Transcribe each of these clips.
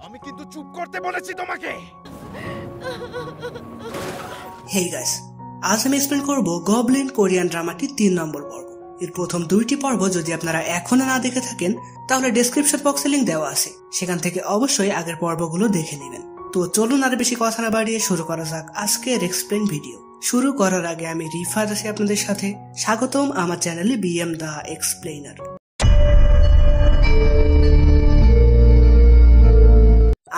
আমি কিন্তু চুপ করতে বলেছি তোমাকে। হেই গাইস, আজ আমি এক্সপ্লেন করব গবলিন কোরিয়ান ড্রামাটির 3 নম্বর পর্ব। এর প্রথম 2টি পর্ব যদি আপনারা এখনো না দেখে থাকেন তাহলে ডেসক্রিপশন বক্সে লিংক দেওয়া আছে, সেখান থেকে অবশ্যই আগের পর্বগুলো দেখে নেবেন। তো চলুন আর বেশি কথা না বাড়িয়ে শুরু করা যাক আজকের এক্সপ্লেন ভিডিও। শুরু করার আগে আমি রিফাত আছি আপনাদের সাথে, স্বাগতম আমার চ্যানেলে বিএম দা এক্সপ্লেইনার।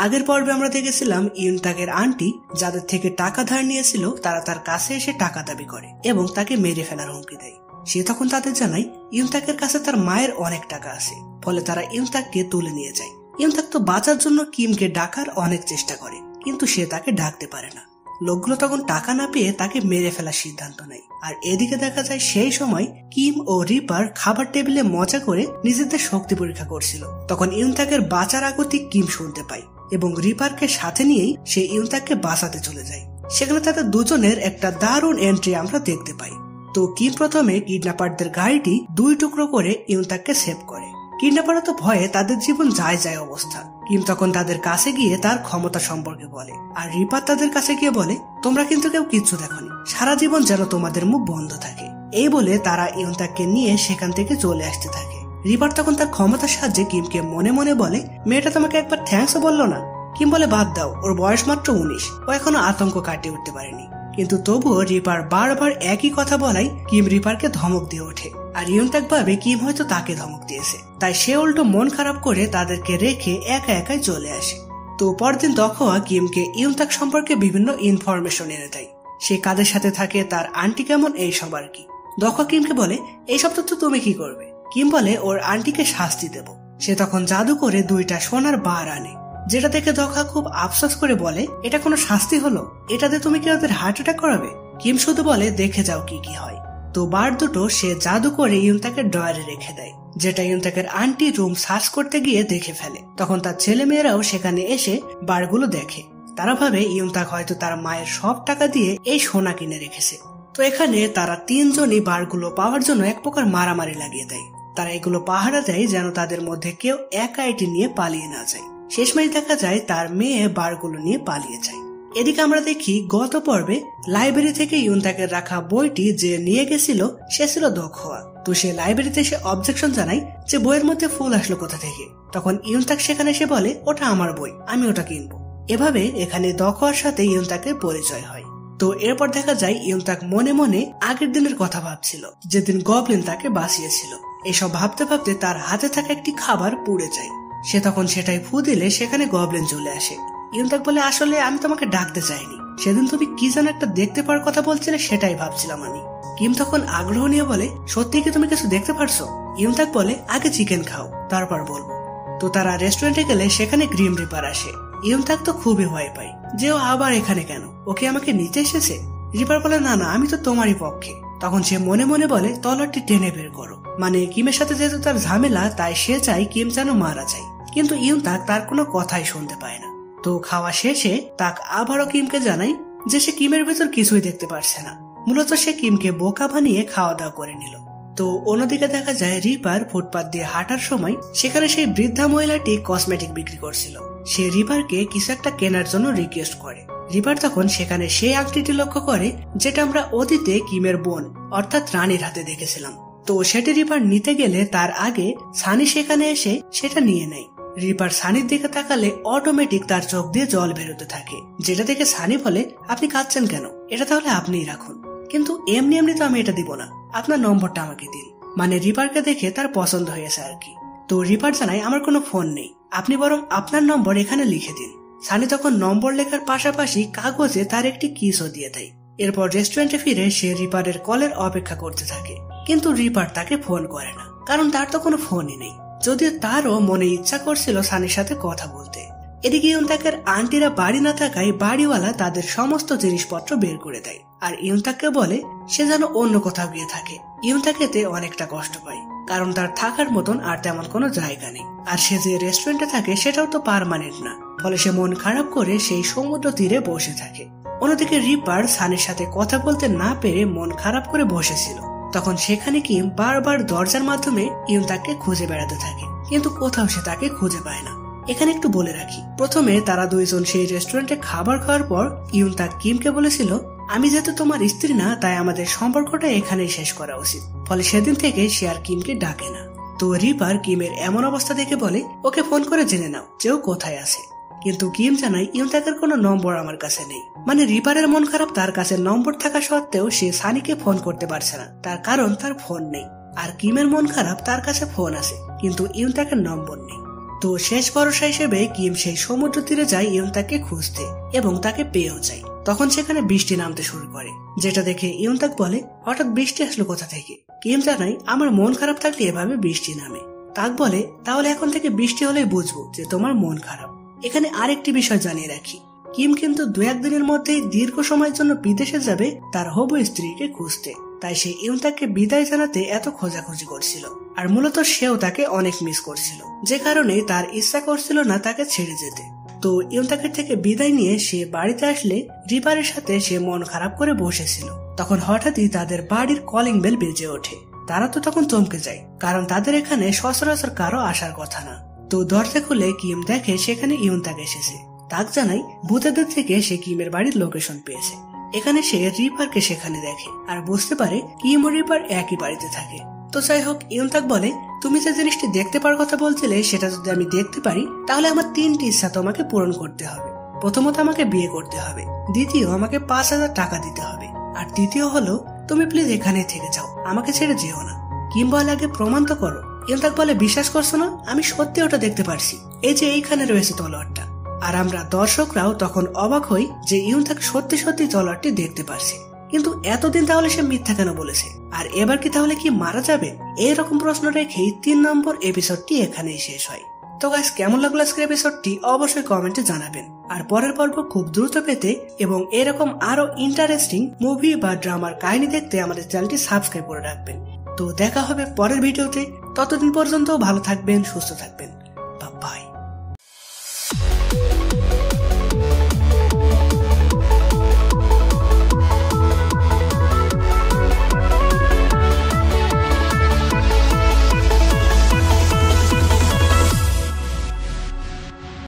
আগের পর্বে আমরা দেখেছিলাম ইউনতাকের আন্টি যাদের থেকে টাকা ধার নিয়েছিল তারা তার কাছে এসে টাকা দাবি করে এবং তাকে মেরে ফেলার হুমকি দেয়। সে তখন তাদের জানায় ইউনতাকের কাছে তার মায়ের অনেক টাকা আছে, ফলে তারা ইউনতাককে তুলে নিয়ে যায়। ইউনতাক তো বাঁচার জন্য কিমকে ডাকার অনেক চেষ্টা করে, কিন্তু সে তাকে ডাকতে পারে না। লোকগুলো তখন টাকা না পেয়ে তাকে মেরে ফেলার সিদ্ধান্ত নেয়। আর এদিকে দেখা যায় সেই সময় কিম ও রিপার খাবার টেবিলে মজা করে নিজেদের শক্তি পরীক্ষা করছিল। তখন ইউনতাকের বাঁচার আগতি কিম শুনতে পায় এবং রিপারকে সাথে নিয়েই সে ইউনতাককে বাঁচাতে চলে যায়। সেখানে তাদের দুজনের একটা দারুণ এন্ট্রি আমরা দেখতে পাই। তো কিম প্রথমে কিডন্যাপারদের গাড়িটি 2 টুকরো করে ইউনতাককে সেভ করে। কিডন্যাপাররা তো ভয়ে তাদের জীবন যায় যায় অবস্থা। কিম তখন তাদের কাছে গিয়ে তার ক্ষমতা সম্পর্কে বলে, আর রিপার তাদের কাছে গিয়ে বলে তোমরা কিন্তু কেউ কিচ্ছু দেখোনি, সারা জীবন যেন তোমাদের মুখ বন্ধ থাকে। এই বলে তারা ইউনতাককে নিয়ে সেখান থেকে চলে আসতে থাকে। রিপার তখন তার ক্ষমতার সাহায্যে কিমকে মনে মনে বলে মেয়েটা তোমাকে একবার থ্যাঙ্কসও বললো না। কিম বলে বাদ দাও, ওর বয়স মাত্র 19, ও এখনো আতঙ্ক কাটিয়ে উঠতে পারেনি। কিন্তু তবুও রিপার বারবার একই কথা বলাই কিম রিপারকে ধমক দিয়ে ওঠে। আর ইউনতাক ভাবে কিম হয়তো তাকে ধমক দিয়েছে, তাই সে উল্টো মন খারাপ করে তাদেরকে রেখে একা একাই চলে আসে। তো পরদিন দখোয়া কিমকে ইউনতাক সম্পর্কে বিভিন্ন ইনফরমেশন এনে দেয়। সে কাদের সাথে থাকে, তার আন্টি কেমন, এই সব আর কি। দখোয়া কিমকে বলে এইসব তথ্য তুমি কি করবে? কিম বলে ওর আন্টিকে শাস্তি দেব। সে তখন জাদু করে 2টা সোনার বার আনে, যেটা দেখে দখা খুব আফসোস করে বলে এটা কোনো শাস্তি হলো? এটাতে তুমি কি ওদের হার্ট অ্যাটাক করাবে? কিম শুধু বলে দেখে যাও কি কি হয়। তো বার দুটো সে জাদু করে ইউনতাকের ড্রয়ারে রেখে দেয়, যেটা ইউনতাকের আন্টি রুম সার্চ করতে গিয়ে দেখে ফেলে। তখন তার ছেলে মেয়েরাও সেখানে এসে বারগুলো দেখে। তারা ভাবে ইউনতাক হয়তো তার মায়ের সব টাকা দিয়ে এই সোনা কিনে রেখেছে। তো এখানে তারা 3 জনই বারগুলো পাওয়ার জন্য এক প্রকার মারামারি লাগিয়ে দেয়। তারা এগুলো পাহারা দেয় যেন তাদের মধ্যে কেউ একা এটি নিয়ে পালিয়ে না যায়। শেষমেশ দেখা যায় তার মেয়ে বারগুলো নিয়ে পালিয়ে যায়। এদিকে আমরা দেখি গত পর্বে লাইব্রেরি থেকে ইউনতাকের রাখা বইটি যে নিয়ে গেছিল সে ছিল দখোয়া। তো সে লাইব্রেরিতে এসে অবজেকশন জানায় যে বইয়ের মধ্যে ফুল আসলো কোথা থেকে। তখন ইউনতাক সেখানে এসে বলে ওটা আমার বই, আমি ওটা কিনবো। এভাবে এখানে দখোয়ার সাথে ইউনতাকের পরিচয় হয়। তো এরপর দেখা যায় ইউনতাক মনে মনে আগের দিনের কথা ভাবছিল, যেদিন গবলিন তাকে বাঁচিয়েছিল। এসব ভাবতে ভাবতে তার হাতে থাকা একটি খাবার পুড়ে যায়। সে তখন সেটাই ফু দিলে সেখানে গবলিন চলে আসে। ইউনতাক বলে আসলে আমি তোমাকে ডাকতে চাইনি, সেদিন তুমি কি যেন একটা দেখতে পাওয়ার কথা বলছিলে, সেটাই ভাবছিলাম আমি। কিম তখন আগ্রহ নিয়ে বলে সত্যি কি তুমি কিছু দেখতে পারছো? ইউনতাক বলে আগে চিকেন খাও তারপর বলবো। তো তারা রেস্টুরেন্টে গেলে সেখানে গ্রিম রিপার আসে। ইউনতাক তো খুবই ভয় পায় যে ও আবার এখানে কেন, ওকে আমাকে নিতে এসেছে। রিপার বলে না না, আমি তো তোমারই পক্ষে। তখন সে মনে মনে বলে তলোয়ারটি টেনে বের করো। মানে কিমের সাথে যেহেতু তার ঝামেলা, তাই সে চায় কিম যেন মারা যায়। কিন্তু ইউনতাক তার কোনো কথাই শুনতে পায় না। তো খাওয়া শেষে তাক আবারও কিমকে জানায় যে সে কিমের ভেতর কিছুই দেখতে পারছে না। মূলত সে কিমকে বোকা বানিয়ে খাওয়া দাওয়া করে নিল। তো অন্যদিকে দেখা যায় রিপার ফুটপাত দিয়ে হাঁটার সময় সেখানে সেই বৃদ্ধা মহিলাটি কসমেটিক বিক্রি করছিল। সে রিপারকে কিছু একটা কেনার জন্য রিকোয়েস্ট করে। রিপার তখন সেখানে সেই আংটিটি লক্ষ্য করে যেটা আমরা অতীতে কিমের বোন অর্থাৎ রানীর হাতে দেখেছিলাম। তো সেটি রিপার নিতে গেলে তার আগে সানি সেখানে এসে সেটা নিয়ে নেয়। রিপার সানির দিকে তাকালে অটোমেটিক তার চোখ দিয়ে জল বেরোতে থাকে, যেটা দেখে সানি বলে আপনি কাঁদছেন কেন, এটা তাহলে আপনিই রাখুন। কিন্তু এমনি এমনি তো আমি এটা দিব না, আপনার নম্বরটা আমাকে দিন। মানে রিপারকে দেখে তার পছন্দ হয়েছে আর কি। তো রিপার জানায় আমার কোনো ফোন নেই, আপনি বরং আপনার নম্বর এখানে লিখে দিন। সানি তখন নম্বর লেখার পাশাপাশি কাগজে তার একটি কিসও দিয়ে দেয়। এরপর রেস্টুরেন্টে ফিরে সে রিপারের কলের অপেক্ষা করতে থাকে, কিন্তু রিপার তাকে ফোন করে না, কারণ তার তো কোনো ফোনই নেই। যদিও তারও মনে ইচ্ছা করছিল সানির সাথে কথা বলতে। এদিকে ইউনতাকের আন্টিরা বাড়ি না থাকায় বাড়িওয়ালা তাদের সমস্ত জিনিসপত্র বের করে দেয়, আর ইউনতাককে বলে সে যেন অন্য কোথাও গিয়ে থাকে। ইউনতাক এতে অনেকটা কষ্ট পায়, কারণ তার থাকার মতন আর তেমন কোনো জায়গা নেই। আর সে যে রেস্টুরেন্টে থাকে সেটাও তো পার্মানেন্ট না, ফলে সে মন খারাপ করে সেই সমুদ্র তীরে বসে থাকে। অন্যদিকে রিপার সানির সাথে কথা বলতে না পেরে মন খারাপ করে বসেছিল। তখন সেখানে কিম বারবার দরজার মাধ্যমে ইউনতাককে খুঁজে বেড়াতে থাকে, কিন্তু কোথাও সে তাকে খুঁজে পায় না। এখানে একটু বলে রাখি, প্রথমে তারা দুইজন সেই রেস্টুরেন্টে খাবার খাওয়ার পর ইউনতাক কিমকে বলেছিল, আমি যেহেতু তোমার স্ত্রী না, তাই আমাদের সম্পর্কটা এখানেই শেষ করা উচিত। ফলে সেদিন থেকে সে আর কিমকে ডাকে না। তো রিপার কিমের এমন অবস্থা দেখে বলে, ওকে ফোন করে জেনে নাও যে ও কোথায় আছে। কিন্তু কিম জানায়, ইউনতাকের কোনো নম্বর আমার কাছে নেই। মানে রিপারের মন খারাপ, তার কাছে নম্বর থাকা সত্ত্বেও সে সানিকে ফোন করতে পারছে না, তার কারণ তার ফোন নেই। আর কিমের মন খারাপ, তার কাছে ফোন আছে কিন্তু ইউনতাকের নম্বর নেই। তো শেষ ভরসা হিসেবে কিম সেই সমুদ্র তীরে যায় ইউনতাককে খুঁজতে এবং তাকে পেয়েও যায়। তখন সেখানে বৃষ্টি নামতে শুরু করে, যেটা দেখে ইউনতাক বলে, হঠাৎ বৃষ্টি আসলো কোথা থেকে? কিম জানায়, আমার মন খারাপ থাকলে এভাবে বৃষ্টি নামে। তাক বলে, তাহলে এখন থেকে বৃষ্টি হলেই বুঝবো যে তোমার মন খারাপ। এখানে আরেকটি বিষয় জানিয়ে রাখি, কিম কিন্তু 2-1 দিনের মধ্যেই দীর্ঘ সময়ের জন্য বিদেশে যাবে তার হবু স্ত্রীকে খুঁজতে। তাই সে ইউনতাককে বিদায় জানাতে এত খোঁজাখুঁজি করছিল। আর মূলত সেও তাকে অনেক মিস করছিল, যে কারণে তার ইচ্ছা করছিল না তাকে ছেড়ে যেতে। তো ইউনতাকের থেকে বিদায় নিয়ে সে বাড়িতে আসলে রিপারের সাথে সে মন খারাপ করে বসেছিল। তখন হঠাৎই তাদের বাড়ির কলিং বেল বেজে ওঠে। তারা তো তখন চমকে যায়, কারণ তাদের এখানে সচরাচর কারো আসার কথা না। তো দরজা খুলে কিম দেখে সেখানে ইউনতাক এসেছে। তাক জানাই, ভূতেদের থেকে সে কিমের বাড়ির লোকেশন পেয়েছে। এখানে সে রিপারকে সেখানে দেখে আর বুঝতে পারে কিম ও রিপার একই বাড়িতে থাকে। তো যাই হোক, ইউনতাক বলে, তুমি যে জিনিসটি দেখতে পাওয়ার কথা বলছিলে সেটা যদি আমি দেখতে পারি, তাহলে আমার 3টি ইচ্ছা তোমাকে পূরণ করতে হবে। প্রথমত আমাকে বিয়ে করতে হবে, দ্বিতীয় আমাকে 5,000 টাকা দিতে হবে, আর তৃতীয় হলো তুমি প্লিজ এখানে থেকে যাও, আমাকে ছেড়ে যেও না। কিম বলে, আগে প্রমাণ তো করো। ইউনতাক বলে, বিশ্বাস করছো না? আমি সত্যি ওটা দেখতে পারছি, এই যে এইখানে রয়েছে তলোয়ারটা। আর আমরা দর্শকরাও তখন অবাক হই যে ইউনতাক সত্যি সত্যি তলোয়ারটি দেখতে পারছে। কিন্তু এতদিন তাহলে সে মিথ্যা কেন বলেছে? আর এবার কি তাহলে কি মারা যাবে? এইরকম প্রশ্ন রেখেই 3 নম্বর এপিসোডটি এখানেই শেষ হয়। তো গাইস, কেমন লাগলো আজকের এপিসোডটি অবশ্যই কমেন্টে জানাবেন। আর পরের পর্ব খুব দ্রুত পেতে এবং এরকম আরো ইন্টারেস্টিং মুভি বা ড্রামার কাহিনী দেখতে আমাদের চ্যানেলটি সাবস্ক্রাইব করে রাখবেন। তো দেখা হবে পরের ভিডিওতে। ততদিন পর্যন্ত ভালো থাকবেন, সুস্থ থাকবেন।